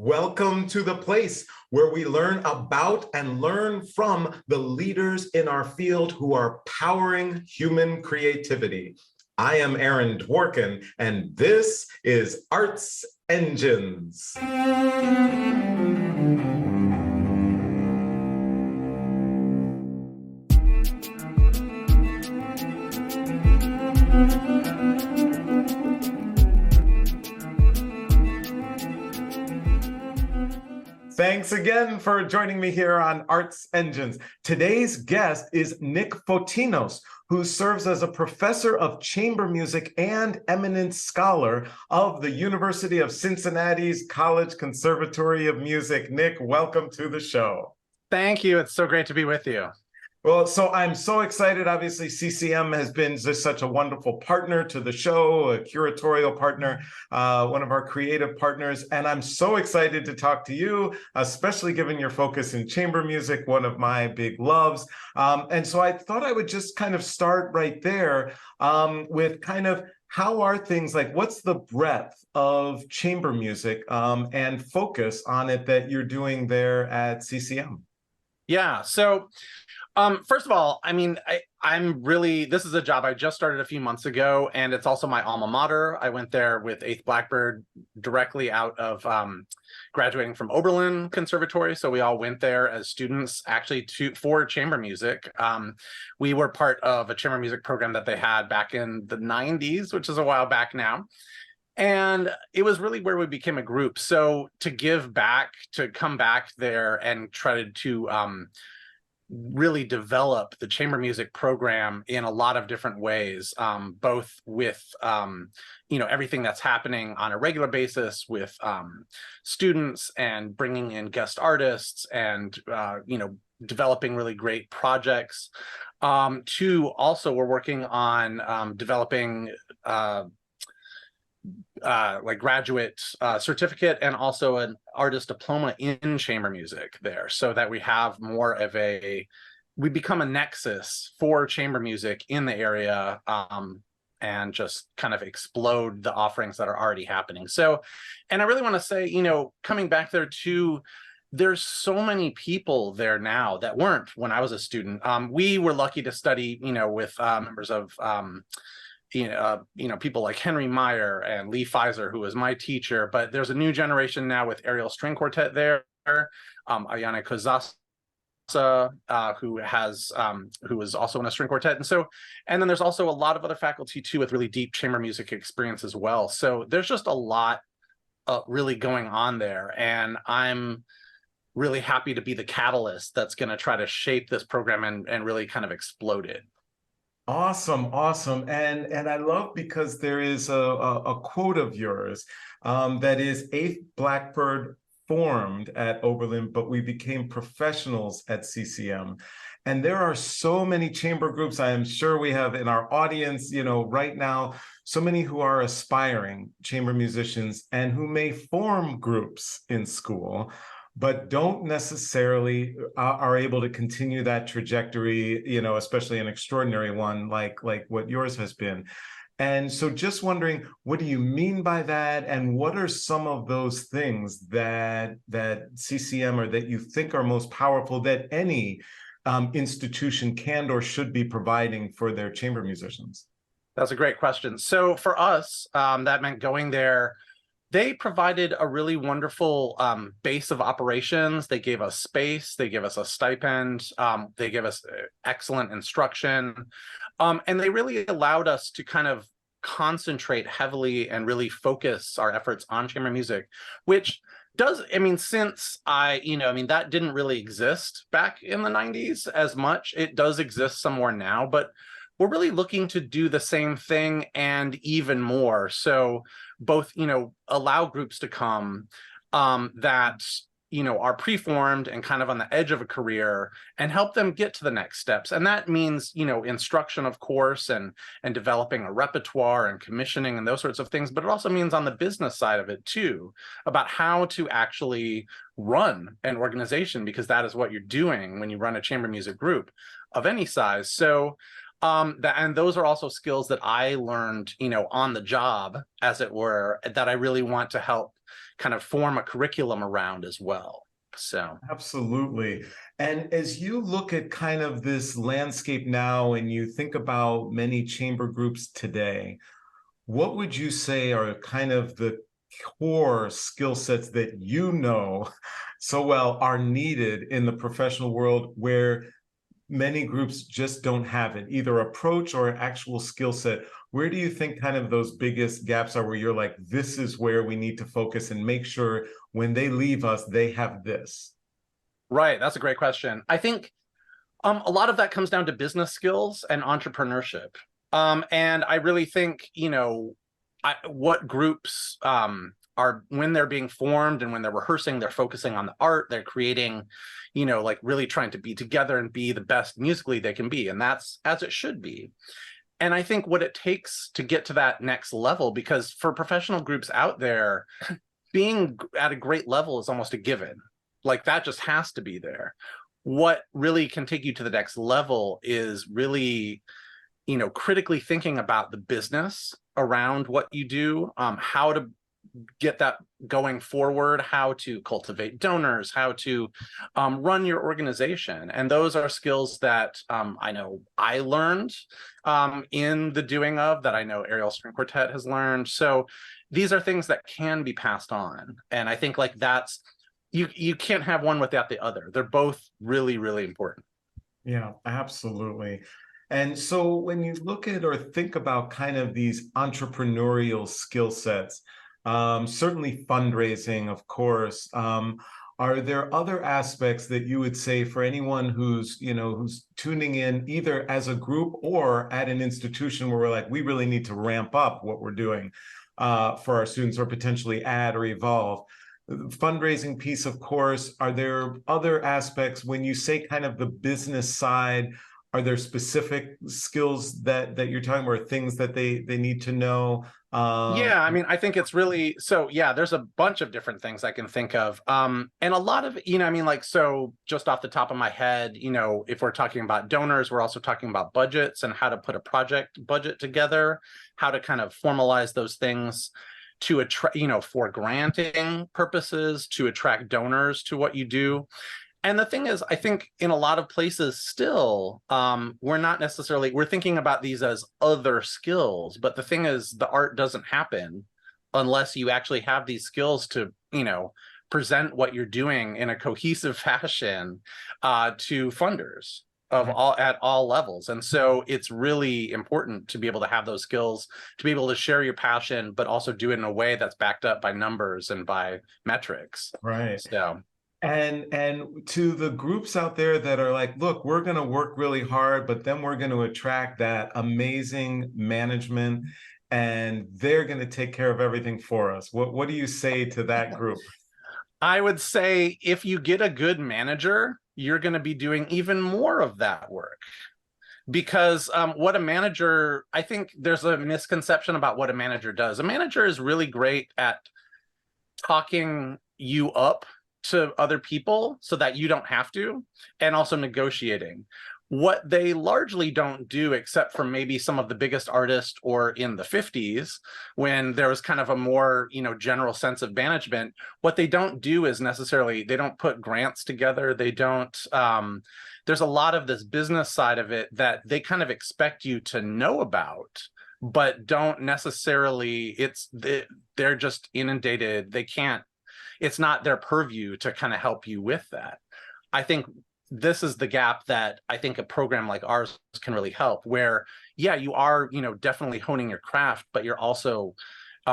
Welcome to the place where we learn about and learn from the leaders in our field who are powering human creativity. I am Aaron Dworkin, and this is Arts Engines. Thanks again for joining me here on Arts Engines. Today's guest is Nick Photinos, who serves as a professor of chamber music and eminent scholar of the University of Cincinnati's College-Conservatory of Music. Nick, welcome to the show. Thank you. It's so great to be with you. Well, so I'm so excited. Obviously, CCM has been just such a wonderful partner to the show, a curatorial partner, one of our creative partners. And I'm so excited to talk to you, especially given your focus in chamber music, one of my big loves. And so I thought I would just kind of start right there with kind of how are things like, what's the breadth of chamber music and focus on it that you're doing there at CCM? Yeah. So first of all, I mean, this is a job I just started a few months ago, and it's also my alma mater. I went there with 8th Blackbird directly out of graduating from Oberlin Conservatory. So we all went there as students actually for chamber music. We were part of a chamber music program that they had back in the 90s, which is a while back now. And it was really where we became a group. So to give back, to come back there and try to really develop the chamber music program in a lot of different ways, both with everything that's happening on a regular basis with students and bringing in guest artists and developing really great projects. Also, we're working on developing like graduate certificate and also an artist diploma in chamber music there, so that we have more of we become a nexus for chamber music in the area and just kind of explode the offerings that are already happening. So, and I really want to say, coming back there too, there's so many people there now that weren't when I was a student. We were lucky to study, with members of people like Henry Meyer and Lee Fizer, who was my teacher, but there's a new generation now with Ariel String Quartet there, Ayane Kozasa, who was also in a string quartet. And then there's also a lot of other faculty too with really deep chamber music experience as well. So there's just a lot really going on there. And I'm really happy to be the catalyst that's going to try to shape this program and really kind of explode it. Awesome. And I love because there is a quote of yours that is 8th Blackbird formed at Oberlin, but we became professionals at CCM. And there are so many chamber groups. I am sure we have in our audience, right now, so many who are aspiring chamber musicians and who may form groups in school, but don't necessarily are able to continue that trajectory, especially an extraordinary one like what yours has been. And so just wondering, what do you mean by that? And what are some of those things that CCM or that you think are most powerful that any institution can or should be providing for their chamber musicians? That's a great question. So for us, that meant going there. They provided a really wonderful base of operations. They gave us space. They gave us a stipend. They gave us excellent instruction. And they really allowed us to kind of concentrate heavily and really focus our efforts on chamber music, which does, since that didn't really exist back in the 90s as much. It does exist some more now, but we're really looking to do the same thing and even more. So both, allow groups to come that, are preformed and kind of on the edge of a career and help them get to the next steps. And that means, instruction, of course, and developing a repertoire and commissioning and those sorts of things. But it also means on the business side of it, too, about how to actually run an organization, because that is what you're doing when you run a chamber music group of any size. So and those are also skills that I learned, on the job, as it were, that I really want to help kind of form a curriculum around as well. So Absolutely. And as you look at kind of this landscape now and you think about many chamber groups today, what would you say are kind of the core skill sets that you know so well are needed in the professional world where many groups just don't have it, either approach or actual skill set? Where do you think kind of those biggest gaps are where you're like, this is where we need to focus and make sure when they leave us, they have this? right, that's a great question. I think a lot of that comes down to business skills and entrepreneurship. And I really think, what groups are, when they're being formed and when they're rehearsing, they're focusing on the art, they're creating, like really trying to be together and be the best musically they can be. And that's as it should be. And I think what it takes to get to that next level, because for professional groups out there, being at a great level is almost a given. Like that just has to be there. What really can take you to the next level is really, critically thinking about the business around what you do, how to get that going forward, how to cultivate donors, how to run your organization. And those are skills that I know I learned in the doing of, that I know Ariel String Quartet has learned. So these are things that can be passed on. And I think like that's, you can't have one without the other. They're both really, really important. Yeah, absolutely. And so when you look at or think about kind of these entrepreneurial skill sets, certainly fundraising, of course, are there other aspects that you would say for anyone who's, who's tuning in either as a group or at an institution where we're like, we really need to ramp up what we're doing for our students or potentially add or evolve? Fundraising piece, of course. Are there other aspects when you say kind of the business side? Are there specific skills that you're talking about, or things that they need to know? Yeah, I mean, I think it's really, so yeah, there's a bunch of different things I can think of. And a lot of, so just off the top of my head, if we're talking about donors, we're also talking about budgets and how to put a project budget together, how to kind of formalize those things to attract, for granting purposes, to attract donors to what you do. And the thing is, I think in a lot of places still, we're thinking about these as other skills. But the thing is, the art doesn't happen unless you actually have these skills to, present what you're doing in a cohesive fashion to funders at all levels. And so it's really important to be able to have those skills, to be able to share your passion, but also do it in a way that's backed up by numbers and by metrics. Right. So. And to the groups out there that are like, look, we're going to work really hard, but then we're going to attract that amazing management and they're going to take care of everything for us. What do you say to that group? I would say if you get a good manager, you're going to be doing even more of that work. Because what a manager, I think there's a misconception about what a manager does. A manager is really great at talking you up to other people so that you don't have to, and also negotiating. What they largely don't do, except for maybe some of the biggest artists or in the 50s, when there was kind of a more, general sense of management, what they don't do is necessarily, they don't put grants together. They don't, there's a lot of this business side of it that they kind of expect you to know about, but don't necessarily, they're just inundated. They can't, it's not their purview to kind of help you with that. I think this is the gap that I think a program like ours can really help, where, yeah, you are, definitely honing your craft, but you're also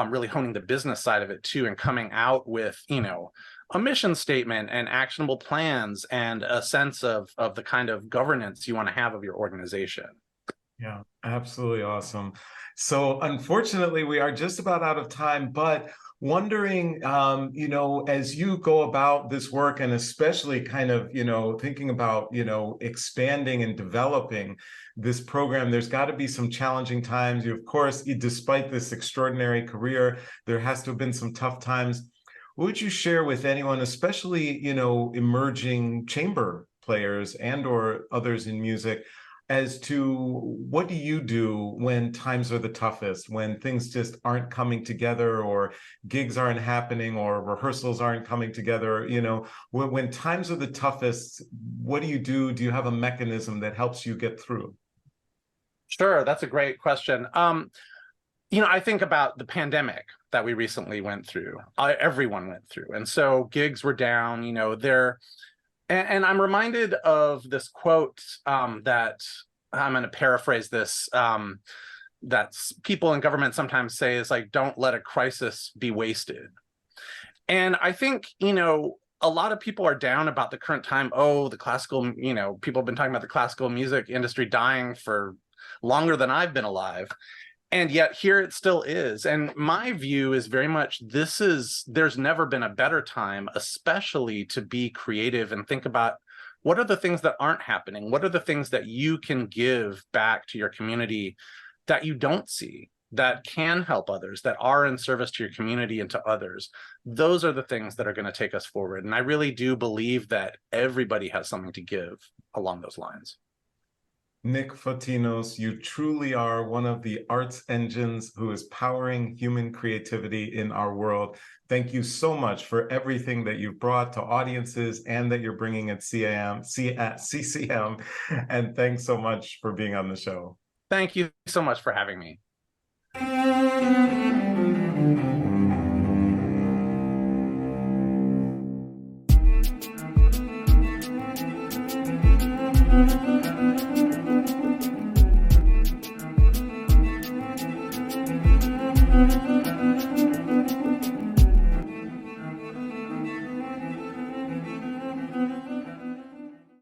really honing the business side of it too, and coming out with, a mission statement and actionable plans and a sense of the kind of governance you want to have of your organization. Yeah, absolutely awesome. So unfortunately, we are just about out of time, but wondering, as you go about this work and especially kind of, thinking about, expanding and developing this program, there's got to be some challenging times. You, of course, despite this extraordinary career, there has to have been some tough times. What would you share with anyone, especially, emerging chamber players and or others in music, as to what do you do when times are the toughest, when things just aren't coming together, or gigs aren't happening, or rehearsals aren't coming together? When times are the toughest, what do you do? Do you have a mechanism that helps you get through? Sure, that's a great question. I think about the pandemic that we recently went through. Everyone went through, and so gigs were down. And I'm reminded of this quote that I'm going to paraphrase this. That people in government sometimes say is like, "Don't let a crisis be wasted." And I think a lot of people are down about the current time. Oh, the classical, people have been talking about the classical music industry dying for longer than I've been alive. And yet here it still is. And my view is very much there's never been a better time, especially to be creative and think about what are the things that aren't happening? What are the things that you can give back to your community that you don't see, that can help others, that are in service to your community and to others? Those are the things that are going to take us forward. And I really do believe that everybody has something to give along those lines. Nick Photinos, you truly are one of the arts engines who is powering human creativity in our world. Thank you so much for everything that you've brought to audiences and that you're bringing at CCM. And thanks so much for being on the show. Thank you so much for having me.